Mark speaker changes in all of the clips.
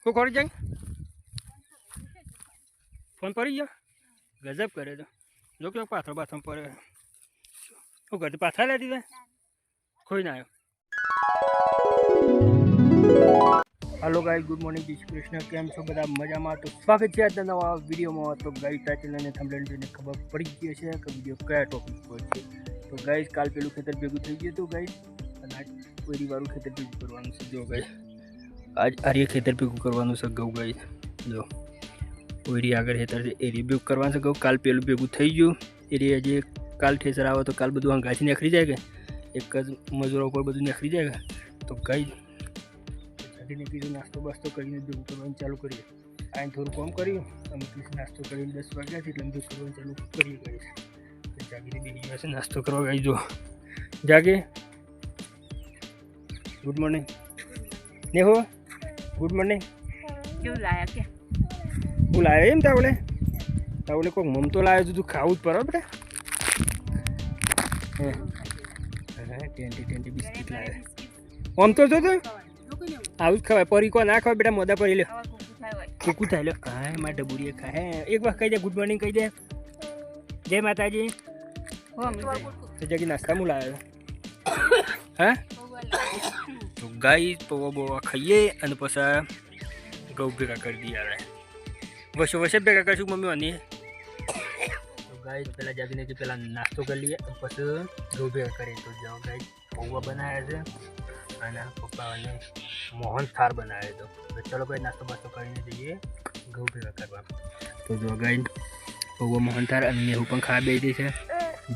Speaker 1: શું કરી જાય ફોન પડી ગયો ગજબ કરે તો જો કે પાથરો બાથરો પડે શું કરતી પાથરા લેતી તે કોઈ ના આવ્યો हेलो गाइस गुड मॉर्निंग जय श्री कृष्ण केम छो बधा मजामां तो स्वागत है आज नवा विडियोमां तो गाइस टाइटल અને થંબનેલ જોઈને ખબર પડી ગઈ છે કે વિડિયો કયા ટોપિક પર છે તો ગાइस કાલ પેલું ખેતર ભેગું થઈ ગયું તો ગાइस અને આજ કોઈરી વાળું ખેતર ભેગું કરવાનું છે જો ગાइस આજ આર્ય ખેતર ભેગું કરવાનું છે ગૌ ગાइस જો કોઈરી આગળ ખેતર છે એરી ભેગું કરવાનું છે ગૌ કાલ પેલું ભેગું થઈ ગયું એરી આજે કાલ ઠેસર આવે તો કાલ બધું હંગાથી નીકળી જાય કે એક જ મજૂરો ઉપર બધું નીકળી જાય તો ગાइस ने कीधुं नास्तो बास्तो करीने भेगुं करवानुं चालू करीए आने थोड़ुं काम कर्युं अमे प्लीज नास्तो करीने 10 वाग्या छे એટલે ભેગું કરવાનું ચાલુ કરીએ ગાइस तो जागीने बेही गया छे नास्तो करवा गाइस जो जागे गुड मॉर्निंग नेहो गुड मॉर्निंग
Speaker 2: क्यों लाया क्या
Speaker 1: હું લાયો એમ તાવલે તાવલે કોક મમતો લાયો તું ખાવું જ પડે બેટા હા ટેન્ટી બિસ્કિટ લાયો ઓમ તો જો તો આવું જ ખવાય પરી કો ના ખવાય બેટા મોદા પરી લે કુકુ થાય લે હા માં ડબુરીએ ખાય એક વાર કહી દે ગુડ મોર્નિંગ કહી દે જય માતાજી તો જગી નાસ્તા હું લાવ્યો હા તો ગાઈસ પૌવા બોવા ખાઈએ અને પછી ગૌ ભેગા કરી દઈએ યાર વર્ષે ભેગા કરશું મમ્મી આની તો ગાઈસ પહેલાં જાગીને કે પહેલાં નાસ્તો કરી લઈએ પછી ગૌ ભેગા કરીએ તો જાઓ ગાઈસ પૌવા બનાવ્યા છે અને પપ્પા અને મોહન થાર બનાવ્યો હતો તો ચલો ભાઈ નાસ્તો બાસ્તો કરીને જઈએ ઘઉં ભેગા કરવા તો જો ગાઈ પૌવા મોહન થાર અને મેહું પણ ખાવા બેસી છે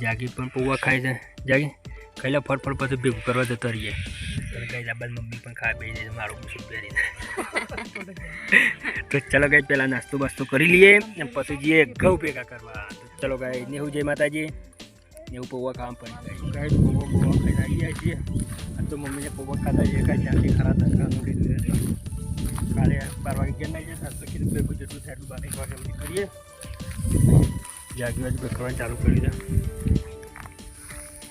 Speaker 1: જાગી પણ પૌવા ખાય છે જાગી ખાઈ ફટફટ પછી ભેગું કરવા જતો રહીએ અને ગાઈ આ બાદ મમ્મી પણ ખાવા બેસી છે મારું મૂછું પહેરીને તો ચલો ગાઈ પહેલાં નાસ્તો બાસ્તો કરી લઈએ અને પછી જઈએ ઘઉં ભેગા કરવા તો ચલો ગાઈ નેહું જય માતાજી નેહું પૌવા ખાવા પડી ગાઈ પૌવા ખાઈને આવી ગયા છીએ તો મમ્મીને પૌવા ખાતા છે કાંઈ ત્યાંથી ખરા તરકાનું લીધું છે કાલે 12 વાગે ગયા નહીં જતા તો કીધું ભેગું જેટલું થાય એટલું 12 વાગે અમે કરીએ જાગી બાજુ કરવાનું ચાલુ કરી દે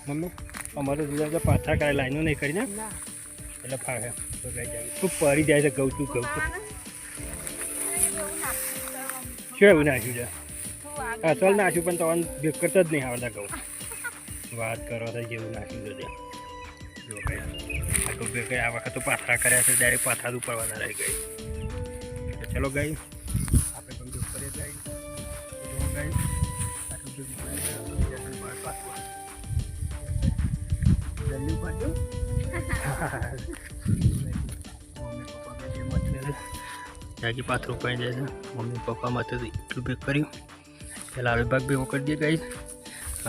Speaker 1: મમ્મી અમારે જુદા જુદા પાથરા કરે લાઈનો નહીં કરીને એટલે ફાવે તો કઈ જાય તું પડી જાય છે ઘઉં તું શું એવું નાખ્યું છે હા ચાલ નાખ્યું પણ તમારે ભેગ કરતા જ નહીં આવડતા ઘઉં વાત કરો તો જેવું નાખ્યું છે જો કઈ આ તો બે કઈ આ વખત તો પાથરા કર્યા છે ડાયરેક્ટ પાથરા જ ઉપાડવાના રહી ગઈ ચલો ગઈ આપણે પણ દૂર કરીએ ગઈ જલ્દી પાછું મમ્મી પપ્પા બે મત જાગી પાથરું પાઈ જાય છે મમ્મી પપ્પા માટે એટલું ભેગ કર્યું પહેલાં હવે ભાગ ભેગો કરી દઈએ ગઈ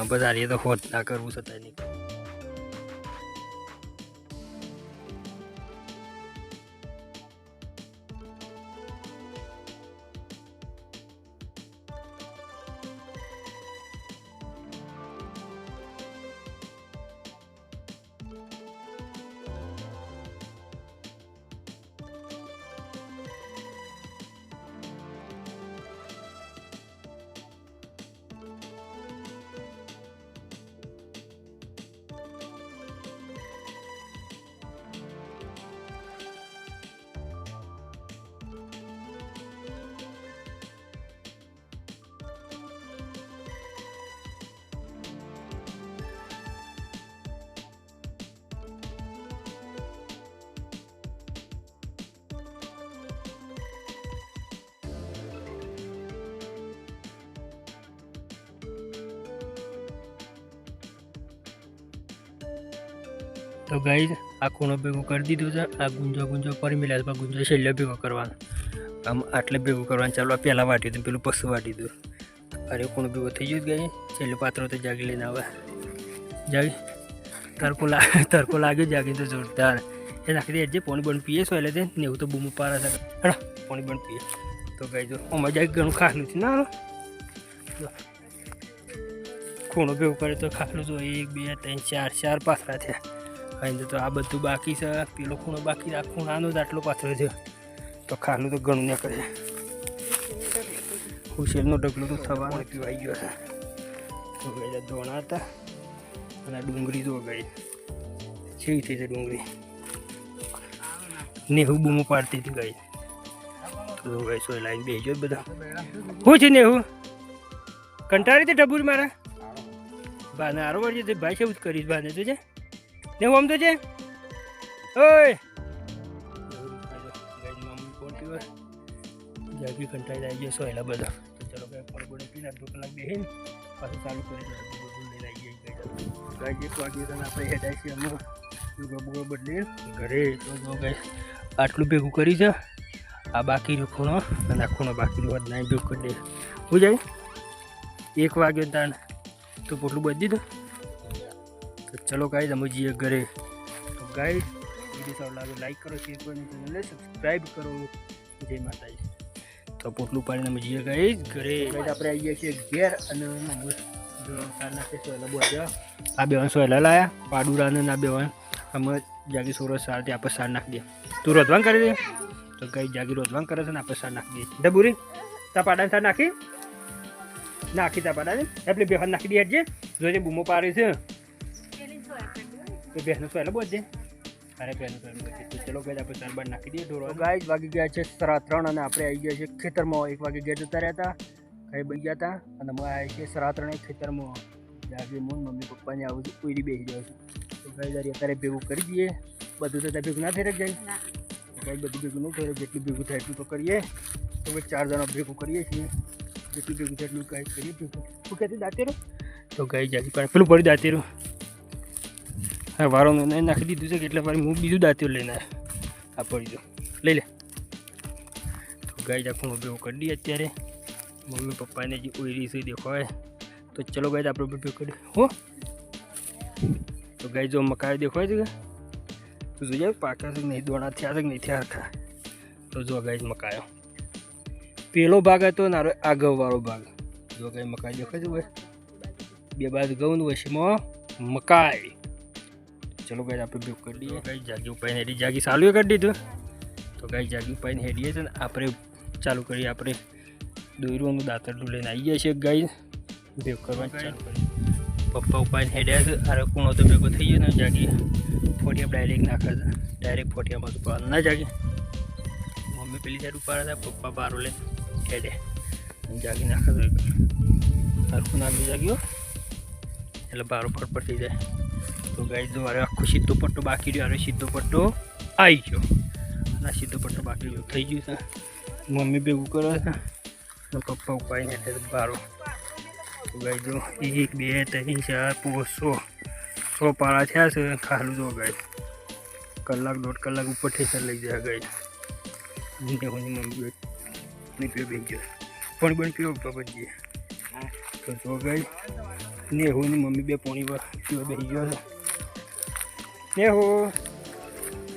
Speaker 1: બધા આરીએ તો હોત ના કરવું છતાં નહીં तो गाइज आ खूणो भेगो कर दीधो है आ गुंजो पर मिला गुंजो छेल्ले भेगो करवानो आम आटले भेगो करवानो चालू आ पहला वाटी दो पेलू पशु वाटी दो अरे खूणो भेगो थई गयो गई छेल्ले पात्रो तो जागी लेने आवे जागी तड़को लाग्यो जागी तो जोरदार ए नाखी दे जे पानी बन पीए सोले दे नेहू तो बूमो पारा है हेडो पानी बन पीए तो गाइज ओमा जागी घणुं खासुं छे ना खूणो भेगो करे तो खासुं जो 1 2 3 4 4 पाथरा थया અહીં તો આ બધું બાકી છે પેલો ખૂણો બાકી આ ખૂણાનો જ આટલો પાથરો છે તો ખાનું તો ઘણું ન કરે હુશેલનો ઢગલો તો થવાનો પીવાઈ ગયો છે તો ગઈ ધોણા હતા અને ડુંગળી તો ગઈ છેવી થઈ છે ડુંગળી નેહું બૂમો પાડતી હતી ગઈ તો ગાઈસ સોય લાઈન બેસજો બધા હું છે ને હું કંટાળી તે ડબુરી મારા બાને આરો વળજે તે ભાઈ છે કરીશ બાને તો છે ને હું આમ તો છે ઓય જાગી કંટાળી આવી ગયા સોયલા બધા તો ચલો ગાય પણ બોલે પીને 2 કલાક બેહીને પાછું ચાલુ કરી બધું લઈને આવી ગયા ગાય 1 વાગ્યે તો આપણે હેડાય છે અમે બુગો બદલી ઘરે તો જો ગાય આટલું ભેગું કરી છે આ બાકી ખૂણો અને આ ખૂણો બાકી હોત ના ભેગું કરી દે હું જાય 1 વાગ્યો તાણ તો પોટલું બધી દીધું તો ચલો ગાય અમે જઈએ ઘરે તો ગાય વિડીયો સારું લાગે લાઈક કરો શેર કરો ચેનલને સબસ્ક્રાઈબ કરો જય માતાજી તો પોટલું પાડીને અમે જઈએ ગાય ઘરે આપણે આવી ગયા છીએ ઘેર અને આ બેવાન સોયલા લાયા પાડુરાને ના બેવાન અમે જાગી સોરસ સાર ત્યાં આપણે સાર નાખી દઈએ તું રોધવાન કરી દે તો કઈ જાગી રોધવાન કરે છે ને આપણે સાર નાખી દઈએ ડબુરી તા પાડાને સાર નાખી તા પાડાને એટલે બેવાન નાખી દે જે જોજે બૂમો પાડે છે તો બેસનો સોયલા બોલજે અરે બેસનો સોયલા બોલજે તો ચલો ગાય આપણે સાર બાર નાખી દઈએ ઢોરો ગાય વાગી ગયા છે 3:30 અને આપણે આવી ગયા છે ખેતરમાં 1 વાગે ઘેર જતા રહ્યા હતા કઈ બઈ ગયા હતા અને અમે આવી છીએ 3:30 ખેતરમાં જાગે મોન મમ્મી પપ્પાને આવું છે કોઈ બેસી જાય છે તો ગાય જારી અત્યારે ભેગું કરી દઈએ બધું તો ભેગું ના થઈ જાય ગાય બધું ભેગું નહીં થઈ જેટલું ભેગું થાય એટલું તો કરીએ તો ભાઈ 4 જણા ભેગું કરીએ છીએ જેટલું ભેગું થાય એટલું ગાય કરીએ ભેગું શું કહેતી દાંતેરો તો ગાય જાગી પણ પેલું પડી દાંતેરું હા વારો નહીં નાખી દીધું છે કે એટલે મારી હું બીજું દાંતેરું લઈને આ પડી દઉં લઈ લે તો ગાય જાખું ભેગું કરી દઈએ અત્યારે મમ્મી પપ્પાને જે ઓઈરી છે દેખાય તો ચલો ગાય આપણે ભેગું કરી હો તો ગાય જો મકાઈ દેખાય છે તો જોઈએ પાકા છે નહીં દોણા થયા છે કે નહીં થયા હતા તો જો ગાય મકાયો પેલો ભાગ હતો નારો આ ઘઉંવાળો ભાગ જો ગાય મકાઈ દેખાય છે ભાઈ બે બાજુ ઘઉં વચમાં મકાઈ ચલો ગાય આપણે ભેગું કરી દઈએ ગાય જાગી ઉપાઈને હેડી જાગી ચાલુ કરી દીધું તો ગાય જાગી ઉપાઈને હેડીએ છે ને આપણે ચાલુ કરીએ આપણે દોયરોનું દાંતરડું લઈને આવી જાય છે ગાય ભેગું કરવાનું ચાલુ કરીએ પપ્પા ઉપાઈને હેડ્યા છે અરે કૂણો તો ભેગો થઈ ગયો ને જાગી ફોટિયા ડાયરેક્ટ નાખે છે ડાયરેક્ટ ફોટિયામાં તો પાર ના જાગે મમ્મી પેલી સાઈડ ઉપાડે હતા પપ્પા બારો લઈને હેડે જાગી નાખે છે હરખું નાખી જાગ્યો એટલે બારો ફટફટ થઈ જાય તો ગાય જો મારે આખો સીધો પટ્ટો બાકી રહ્યો અરે સીધો પટ્ટો આવી ગયો અને સીધો પટ્ટો બાકી રહ્યો થઈ ગયું છે મમ્મી ભેગું કરે છે અને પપ્પા ઉપાડીને હેઠે બારો તો ગાય જો 1 2 3 4 5 6 પારા થયા છે ખાલું જો ગાય કલાક 1.5 કલાક ઉપર ઠેસર લઈ જાય ગાય મમ્મી નહીં પીવો બેસી ગયો પણ પીવો પપ્પા જઈએ તો જો ગાય નેહુની મમ્મી બે પોણી પીવો બેસી ગયો છે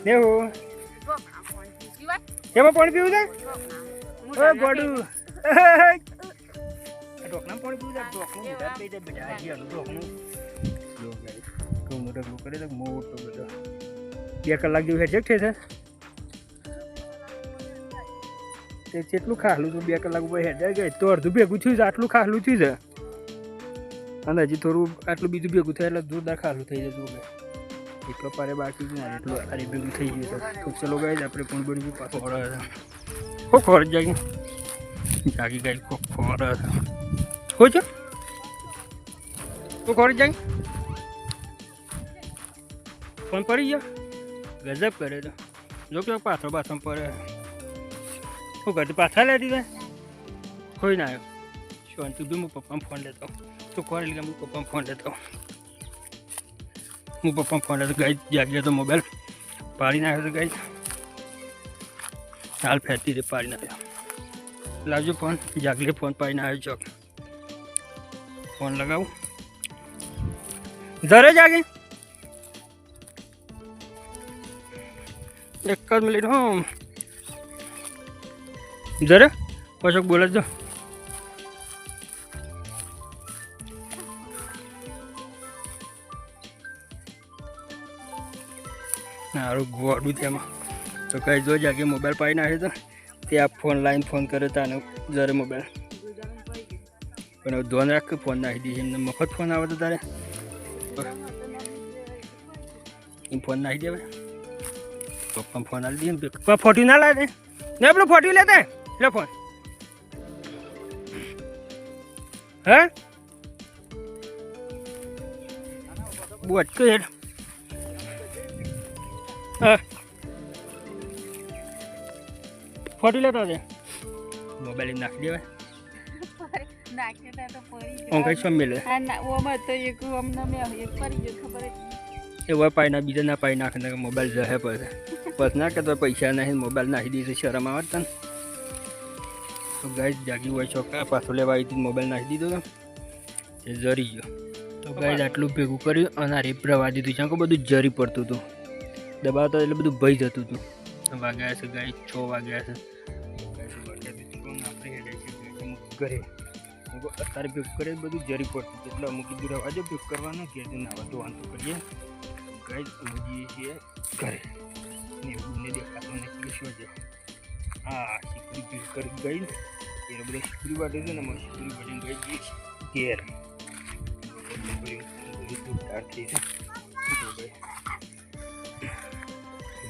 Speaker 1: નેહુ એમાં પાણી પીવું છે ઓ ગોડું ઢોકણા પાણી પીવું છે ઢોકણું બધા થઈ જાય બધા હજી ઢોકણું ઘઉંનો ઢગલો કરે તો મોટો બધો 2 કલાક જેવું હેઠ છે તે જેટલું ખાલું તો 2 કલાક ઉપર હેઠ ગઈ તો અડધું ભેગું થયું છે આટલું ખાલું થયું છે અને હજી થોડું આટલું બીજું ભેગું થાય એટલે જોરદાર ખાલું થઈ જતું એટલો પારે બાકી જ ના એટલું આરે ભેગું થઈ ગયું છે તો ચલો ગાય આપણે પણ બળી પાછો ખોર ખોર જાગી ગાય ખોર હો છો તો ખોર જાગી ફોન પડી ગયો ગજબ કરે તો જો કે પાછળ પાછળ પડે શું કરતું પાછા લેતી જાય કોઈ ના આવ્યો શાંતિ બી હું પપ્પાને ફોન લેતો તો કોણ એટલે હું પપ્પાને ફોન લેતો હું પપ્પાને ફોન લેતો ગાય જાગ્યો તો મોબાઈલ પાડી નાખ્યો તો ગાય હાલ ફેરતી તે પાડી નાખ્યો લાવજો ફોન જાગલે ફોન પાડીને આવ્યો ચોક ફોન લગાવું જરે જાગે એક જ મિનિટ હો જરે પછી બોલે જો સારું ગોડું તેમાં તો કઈ જો જાગે મોબાઈલ પાડી નાખે તો ત્યાં ફોન લાઈન ફોન કરે તો આને જરે મોબાઈલ પણ હવે ધોન રાખ ફોન નાખી દઈએ એમને મફત ફોન આવે તો તારે એમ ફોન નાખી દેવાય પપ્પા ફોન આવી દઈએ પપ્પા ફોટી ના લાવે ને પેલું ફોટવી લેતા લે ફોન હે બોટ કે હા ફોટવી લેતા દે મોબાઈલ નાખી દેવાય કઈ શું મેલે એવા પાયના બીજા ના પાઈ નાખે ને મોબાઈલ રહે બસ ના કે તો પૈસા નહીં મોબાઈલ નાખી દીધી શરમ આવે તને તો ગાય જાગી હોય છોકરા પાછો લેવા આવી હતી મોબાઈલ નાખી દીધો એ જરી ગયો તો ગાય આટલું ભેગું કર્યું અને આ રેપ રવા દીધું છે બધું જરી પડતું હતું દબાવતા એટલે બધું ભય જતું હતું વાગ્યા છે ગાય 6 વાગ્યા છે ઘરે અત્યારે ભેગું કરે બધું જરી પડતું એટલે અમુક દૂર અવાજો ભેગ કરવાનો કે નાવા ધોવાનું કરીએ ગાય સમજીએ છીએ ઘરે ને એવું દેખાતો નથી શું છે હા શીકડી ભેગ કરી ગઈ એ બધું શીકડી વાટે છે ને અમે શીકડી વાટીને ગઈ જઈએ ઘેર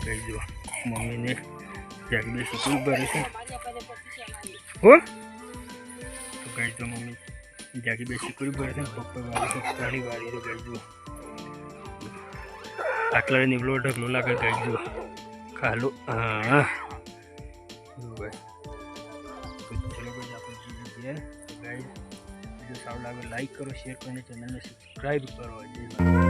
Speaker 1: ગઈ જો મમ્મીને ત્યાં બે શીકડી ભરે છે હો ગાય તો મમ્મી જાગી બે શીકડી ભરે છે પપ્પા વાળી છે પાણી વાળી છે ગાય જો આટલા નીવલો ઢગલો લાગે ગાય જો ખાલો હા ચલો ભાઈ આપણે ગાય જો સારું લાગે લાઈક કરો શેર કરો ચેનલને સબસ્ક્રાઈબ કરો જય